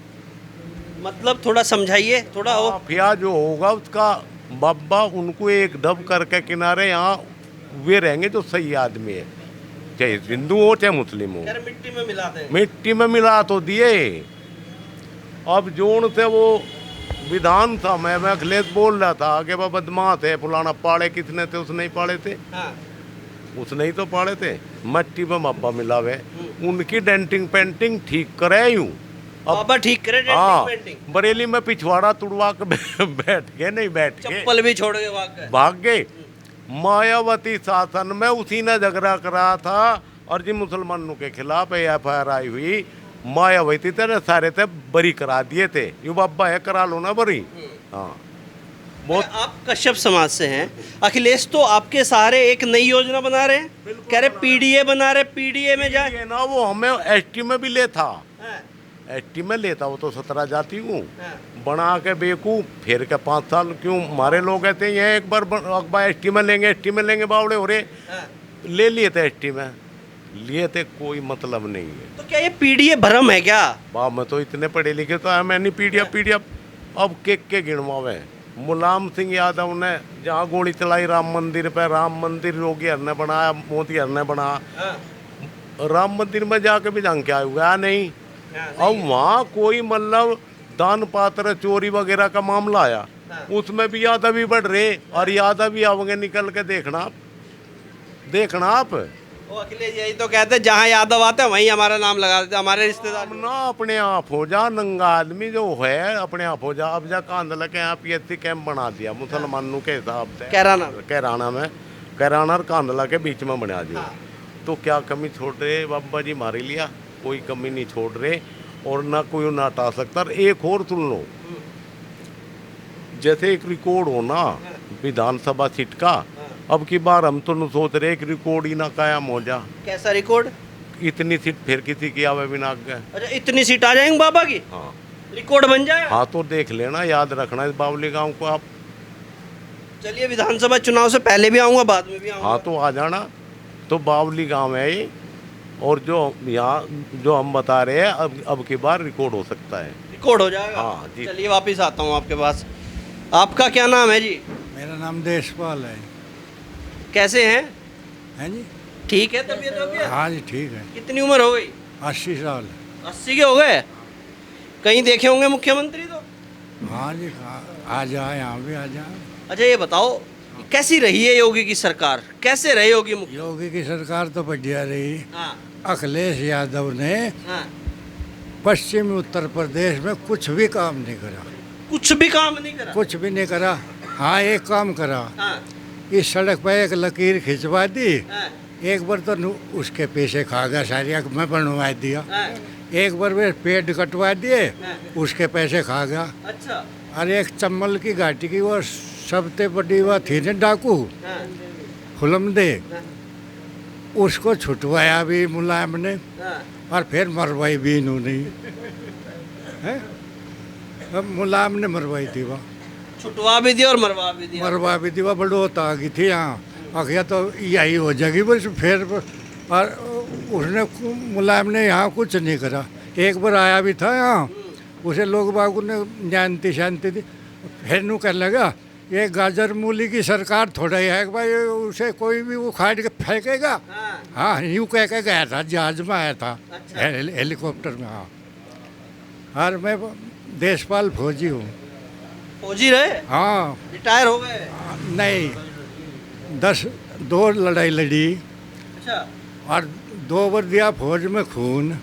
मतलब थोड़ा समझाइए, थोड़ा हो। माफिया जो होगा उसका बाबा, उनको एक दब करके किनारे यहाँ वे रहेंगे जो सही आदमी है, चाहे हिंदू हो चाहे मुस्लिम हो। मिट्टी में मिलाते हैं। मिट्टी में मिला तो दिए। अब जोन से वो विधान था, मैं अखिलेश बोल रहा था कि वह बदमाश है फलाना, पाड़े किसने थे? उसने ही पाड़े थे। हाँ। उसने ही तो पाड़े थे। मिट्टी में बाबा मिलावे, उनकी डेंटिंग पेंटिंग ठीक करे यूं। बाबा ठीक करे हाँ, पेंटिंग। बरेली में पिछवाड़ा तुड़वा के बैठ गए, नहीं बैठ गए, चप्पल भी छोड़ के भाग गए। मायावती शासन में उसी ने झगड़ा करा था और जी मुसलमानों के खिलाफ एफआईआर आई हुई। मायावती थे सारे थे बरी करा दिए थे। यू बाबा है करा लो ना बरी। हाँ बहुत। आप कश्यप समाज से हैं। अखिलेश तो आपके सहारे एक नई योजना बना रहे हैं, कह रहे पीडीए बना रहे, पीडीए में जाए ना। वो हमें एसटी में भी ले था, एसटी में लेता। वो तो 17 जाति हूँ बना के बेकूफ, फिर के 5 साल क्यों हमारे लोग कहते हैं एक बार एसटी में लेंगे, एसटी में लेंगे, बावड़े हो रहे। ले लिए थे एसटी में, लिए थे, कोई मतलब नहीं है। तो क्या ये पीडीए भ्रम है क्या? बाप मैं तो इतने पढ़े लिखे तो मैं नहीं पीडीएफ अब के गिनवावे। मुलायम सिंह यादव ने जहाँ गोली चलाई राम मंदिर पे, राम मंदिर योगी हर ने बनाया, मोदी हर ने बनाया। राम मंदिर में जाके भी जंग क्या हुआ? नहीं। अब वहाँ कोई मतलब दान पात्र चोरी वगैरह का मामला आया, उसमें भी यादव भी बढ़ रहे और यादव भी आओगे निकल के देखना आप। वो अखिलेश यही तो कहते हैं जहाँ यादव आते हैं वहीं हमारा नाम लगा देते, हमारे रिश्तेदार। ना अपने आप हो जा, नंगा आदमी जो है अपने आप हो जा। अब जा कांदला के यहाँ पीएचसी कैंप बना दिया मुसलमानों के हिसाब से, कैराना और कांदला के बीच में बना दिया। तो क्या कमी छोड़ रहे बाबा जी हमारे लिया? कोई कमी नहीं छोड़ रहे और ना कोई ना हटा सकता। एक और सुन लो, जैसे एक रिकॉर्ड हो ना विधानसभा सीट का, अब की बार हम तो न सोच रहे एक रिकॉर्ड ही ना कायम हो जा। कैसा रिकॉर्ड? इतनी सीट फिर किसी की आवे बिना गए। अच्छा, इतनी सीट आ जाएंगे बाबा की? हाँ, रिकॉर्ड बन जाए। हाँ तो देख लेना, याद रखना इस बावली गांव को आप। चलिए विधानसभा चुनाव से पहले भी आऊँगा, बाद में भी आऊँगा। हाँ तो आ जाना। तो बावली गांव है ये, और जो यहाँ जो हम बता रहे हैं अब की बार रिकॉर्ड हो सकता है। रिकॉर्ड हो जाएगा? हाँ जी। चलिए वापिस आता हूँ आपके पास। आपका क्या नाम है जी? मेरा नाम देशपाल है। कैसे हैं? हैं जी? ठीक है तबीयत? हाँ जी ठीक है। कितनी उम्र हो गई? 80 साल। 80 के हो गए? कहीं देखे होंगे मुख्यमंत्री तो? हाँ जी, आ जाए, यहाँ भी आ जाए। अच्छा ये बताओ कैसी रही है योगी की सरकार, कैसे रहे योगी की सरकार तो बढ़िया रही। हाँ। अखिलेश यादव ने हाँ। पश्चिमी उत्तर प्रदेश में कुछ भी काम नहीं करा। कुछ भी काम नहीं करा? कुछ भी नहीं करा। हाँ एक काम करा। हाँ। इस सड़क पर एक लकीर खिंचवा दी। हाँ। एक बार तो उसके पैसे खा गया, सारी में बनवा दिया। हाँ। एक बार वे पेड़ कटवा दिए, हाँ। उसके पैसे खा गया। अच्छा। और एक चम्बल की घाटी की वो सबसे बड़ी वो थी ना डाकू, हाँ। खुलम दे, उसको छुटवाया भी मुलायम ने और फिर मरवाई भी इन्होंने, है? अब मुलायम ने मरवाई थी वह, छुटवा भी दिया और मरवा भी दिया। मरवा भी थी वह, बड़ोत आ गई थी यहाँ, आखिर तो यही हो जाएगी बस फिर। और उसने मुलायम ने यहाँ कुछ नहीं करा, एक बार आया भी था यहाँ, उसे लोग बागों ने जानती शांति थी, फिर नू कर लगा ये गाजर मूली की सरकार थोड़ा ही है कि भाई उसे कोई भी उखाड़ के फेंकेगा। हाँ यूँ कह के गया था, जहाज में आया था, हेलीकॉप्टर में। हाँ, और मैं देशपाल फौजी हूँ। फौजी रहे? हाँ। रिटायर हो गए? नहीं, 2 लड़ाई लड़ी। अच्छा। और 2 बार दिया फौज में खून,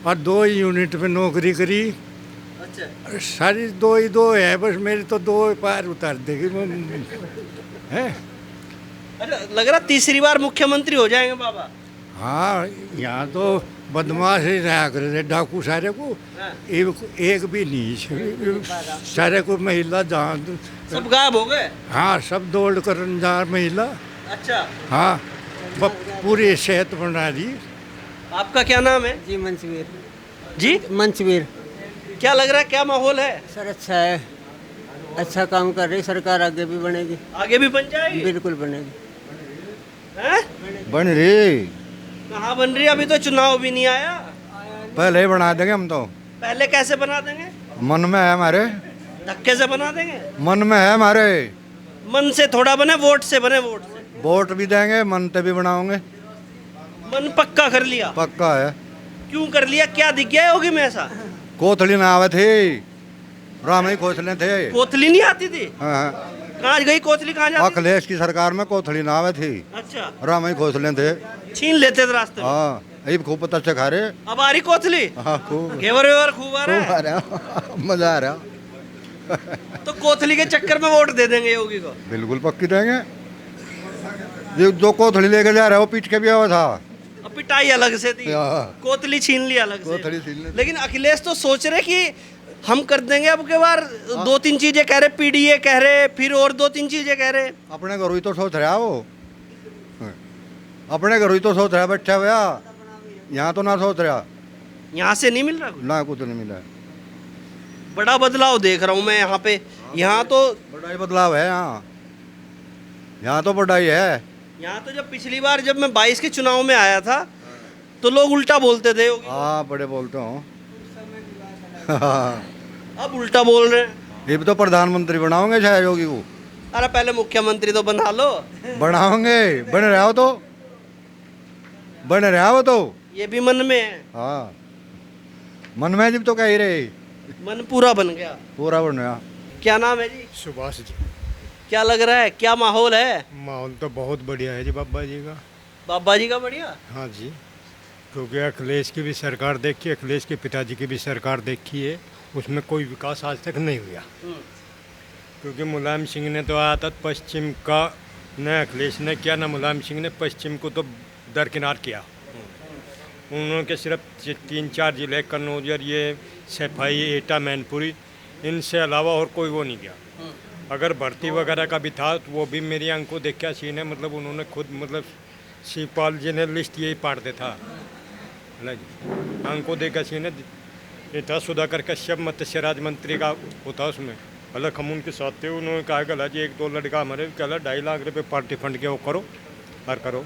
और 2 यूनिट में नौकरी करी। अच्छा। सारी 2 ही 2 है, बस मेरी तो 2 पार उतार देगी है। अच्छा, लग रहा तीसरी बार मुख्यमंत्री हो जाएंगे बाबा। हाँ, यहाँ तो बदमाश ही रहा करे डाकू सारे को, एक भी नहीं, सारे को महिला जहाँ सब गायब हो गए। हाँ, सब दौड़ कर जा महिला। अच्छा। हाँ, पूरी सेहत बना दी। आपका क्या नाम है? जी मंचवीर। जी मंचवीर। क्या लग रहा है, क्या माहौल है? सर अच्छा है, अच्छा काम कर रही सरकार, आगे भी बनेगी। आगे भी बन जाएगी? बिल्कुल बनेगी। हैं? बन रही। कहाँ बन रही है? अभी तो चुनाव भी नहीं आया। पहले ही बना देंगे हम तो। पहले कैसे बना देंगे? मन में है हमारे। धक्के से बना देंगे? मन में है हमारे। मन से थोड़ा बने, वोट से बने। वोट से वोट भी देंगे, मन से भी बनाओगे। मन पक्का कर लिया? पक्का है। क्यों कर लिया? क्या दिख गया होगी में ऐसा? कोथली ना आवे थे, राम ही खोसले थे। कोथली नहीं आती थी? हाँ। कहाँ गई कोथली? कहाँ जाती? अखिलेश की सरकार में कोथली ना आवे थी। अच्छा। राम ही खोसले थे, छीन लेते थे रास्ते में। हाँ, ये खूब पता से खा रहे। अब आ रही कोथली? हाँ, खूब घेवर वेवर खूब आ रहा है। मजा आ रहा। तो कोथली के चक्कर में वोट दे देंगे योगी को? बिल्कुल पक्की देंगे। जो कोथली लेके जा रहा है वो पीट के भी आया था। अब पिटाई अलग से थी, कोतली छीन ली अलग से। लेकिन अखिलेश तो सोच रहे कि हम कर देंगे अब के बार। 2-3 चीजें कह रहे, पीडीए कह रहे, फिर और 2-3 चीजें कह रहे। अपने घरों ही तो सोच रहा वो, अपने घरों ही तो सोच रहा बच्चा भैया, यहाँ तो ना सोच रहा। यहाँ से नहीं मिल रहा कुछ? ना कुछ नहीं मिला। बड़ा बदलाव देख रहा हूँ मैं यहाँ पे। यहाँ तो बड़ा ही बदलाव है। यहाँ तो बड़ा ही है। यहाँ तो जब पिछली बार जब मैं 22 के चुनाव में आया था तो लोग उल्टा बोलते थे। हाँ, बड़े बोलते हूँ। अब उल्टा बोल रहे हैं। ये भी तो प्रधानमंत्री बनाओगे शायद योगी को। अरे पहले मुख्यमंत्री तो बना लो। बनाओगे, बन रहा हो तो, बन रहा हो तो। ये भी मन में है। हाँ, मन में जब तो कह ही रहे। मन पूरा बन गया? पूरा बन गया। क्या नाम है जी? सुभाष जी। क्या लग रहा है, क्या माहौल है? माहौल तो बहुत बढ़िया है जी बाबा जी का। बाबा जी का बढ़िया? हाँ जी, क्योंकि अखिलेश की भी सरकार देखी, अखिलेश के पिताजी की भी सरकार देखी है, उसमें कोई विकास आज तक नहीं हुआ। क्योंकि मुलायम सिंह ने तो आया था पश्चिम का, न अखिलेश ने किया, न मुलायम सिंह ने पश्चिम को तो दरकिनार किया। उन्होंने सिर्फ 3-4 जिले, कन्नौज, ये सफाई, एटा, मैनपुरी, इनसे अलावा और कोई वो नहीं किया। अगर भर्ती वगैरह का भी था तो वो भी मेरी आंखों देख क्या सीन है, मतलब उन्होंने खुद, मतलब शिवपाल जी ने लिस्ट यही पाड़ते था, आंखों देख का सीन है। ये था सुधाकर कश्यप मत्स्य राज्य मंत्री का होता उसमें, अलग हम उनके साथ थे। उन्होंने कहा गला जी 1-2 लड़का हमारे कहला 2.5 लाख रुपये पार्टी फंड के वो करो और करो।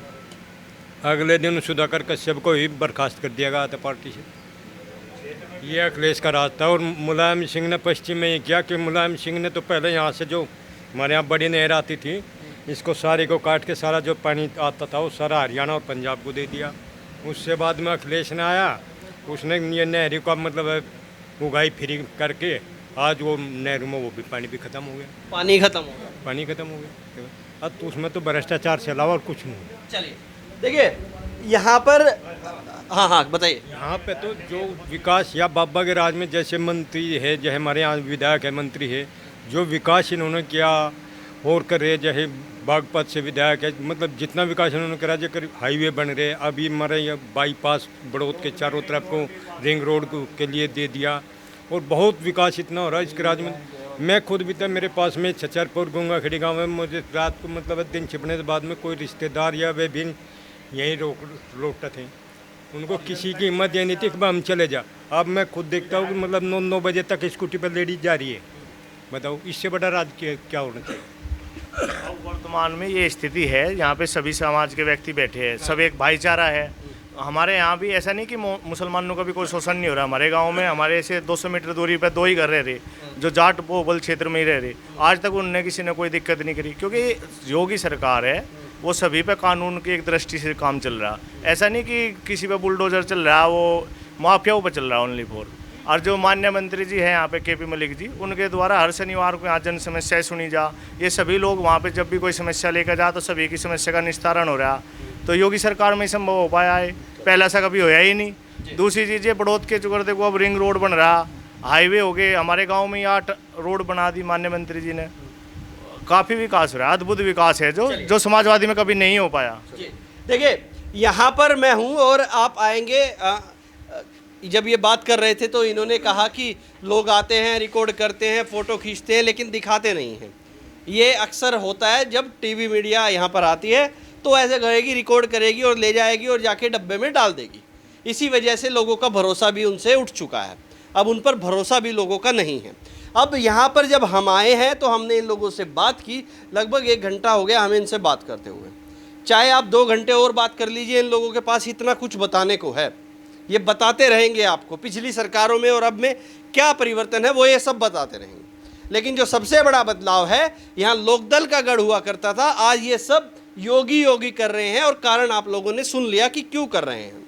अगले दिन सुधाकर कश्यप को ही बर्खास्त कर दिया गया था पार्टी से। ये अखिलेश का राज था। और मुलायम सिंह ने पश्चिम में ये किया कि मुलायम सिंह ने तो पहले यहाँ से जो हमारे यहाँ बड़ी नहर आती थी, इसको सारे को काट के सारा जो पानी आता था वो सारा हरियाणा और पंजाब को दे दिया। उससे बाद में अखिलेश ने आया, उसने ये नहरी का मतलब उगाई फ्री करके आज वो नहरों में वो भी पानी भी ख़त्म हो गया। पानी खत्म हो गया? पानी ख़त्म हो गया। अब तो उसमें तो भ्रष्टाचार से अलावा और कुछ नहीं। चलिए देखिए यहाँ पर, हाँ हाँ बताइए। यहाँ पे तो जो विकास या बाबा के राज में जैसे मंत्री है, जैसे हमारे यहाँ विधायक है, मंत्री है, जो विकास इन्होंने किया और कर रहे, जैसे बागपत से विधायक है, मतलब जितना विकास इन्होंने करा, जैसे हाईवे बन रहे, अभी हमारे यहाँ बाईपास बड़ौद के चारों तरफ को रिंग रोड के लिए दे दिया, और बहुत विकास इतना हो रहा है इसके राज्य में। मैं खुद भी था, मेरे पास में छछरपुर गंगा खेड़ी गाँव में, मुझे रात को मतलब दिन छिपने के बाद में कोई रिश्तेदार या वे भी यहीं लौटते थे, उनको किसी की हिम्मत ये नहीं थी कि हम चले जा। अब मैं खुद देखता हूँ कि मतलब 9 बजे तक स्कूटी पर लेडीज जा रही है, बताओ इससे बड़ा राज्य क्या होना चाहिए। अब वर्तमान में ये स्थिति है, यहाँ पे सभी समाज के व्यक्ति बैठे हैं, सब एक भाईचारा है। हमारे यहाँ भी ऐसा नहीं कि मुसलमानों का भी कोई शोषण नहीं हो रहा। हमारे गांव में हमारे से 200 मीटर दूरी पर 2 ही घर रह रहे जो जाट बहुबल क्षेत्र में ही रह रहे। आज तक उनने किसी ने कोई दिक्कत नहीं करी, क्योंकि योगी सरकार है वो सभी पे कानून की एक दृष्टि से काम चल रहा। ऐसा नहीं कि किसी पे बुलडोजर चल रहा, वो माफियाओं पर चल रहा ओनली फॉर। और जो माननीय मंत्री जी हैं यहाँ पे KP मलिक जी, उनके द्वारा हर शनिवार को यहाँ जन समस्याएं सुनी जा। ये सभी लोग वहाँ पे जब भी कोई समस्या लेकर जा तो सभी की समस्या का निस्तारण हो रहा। तो योगी सरकार में ही संभव हो पाया है, पहला ऐसा कभी होया ही नहीं। दूसरी चीज़ ये बड़ौद के चुकर देखो अब रिंग रोड बन रहा, हाईवे हो गए। हमारे गाँव में 8 रोड बना दी माननीय मंत्री जी ने, काफ़ी विकास हो रहा है, अद्भुत विकास है जो समाजवादी में कभी नहीं हो पाया। देखिए यहाँ पर मैं हूँ और आप आएंगे। जब ये बात कर रहे थे तो इन्होंने कहा कि लोग आते हैं, रिकॉर्ड करते हैं, फ़ोटो खींचते हैं, लेकिन दिखाते नहीं हैं। ये अक्सर होता है जब टीवी मीडिया यहाँ पर आती है तो ऐसे करेगी, रिकॉर्ड करेगी और ले जाएगी और जाके डब्बे में डाल देगी। इसी वजह से लोगों का भरोसा भी उनसे उठ चुका है, अब उन पर भरोसा भी लोगों का नहीं है। अब यहाँ पर जब हम आए हैं तो हमने इन लोगों से बात की, लगभग 1 घंटा हो गया हमें इनसे बात करते हुए। चाहे आप 2 घंटे और बात कर लीजिए, इन लोगों के पास इतना कुछ बताने को है, ये बताते रहेंगे आपको पिछली सरकारों में और अब में क्या परिवर्तन है, वो ये सब बताते रहेंगे। लेकिन जो सबसे बड़ा बदलाव है, यहाँ लोकदल का गढ़ हुआ करता था, आज ये सब योगी कर रहे हैं और कारण आप लोगों ने सुन लिया कि क्यों कर रहे हैं।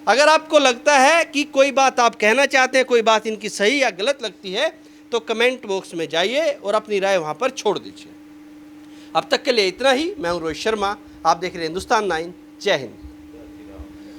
अगर आपको लगता है कि कोई बात आप कहना चाहते हैं, कोई बात इनकी सही या गलत लगती है, तो कमेंट बॉक्स में जाइए और अपनी राय वहाँ पर छोड़ दीजिए। अब तक के लिए इतना ही। मैं हूँ रोहित शर्मा, आप देख रहे हैं हिंदुस्तान 9। जय हिंद।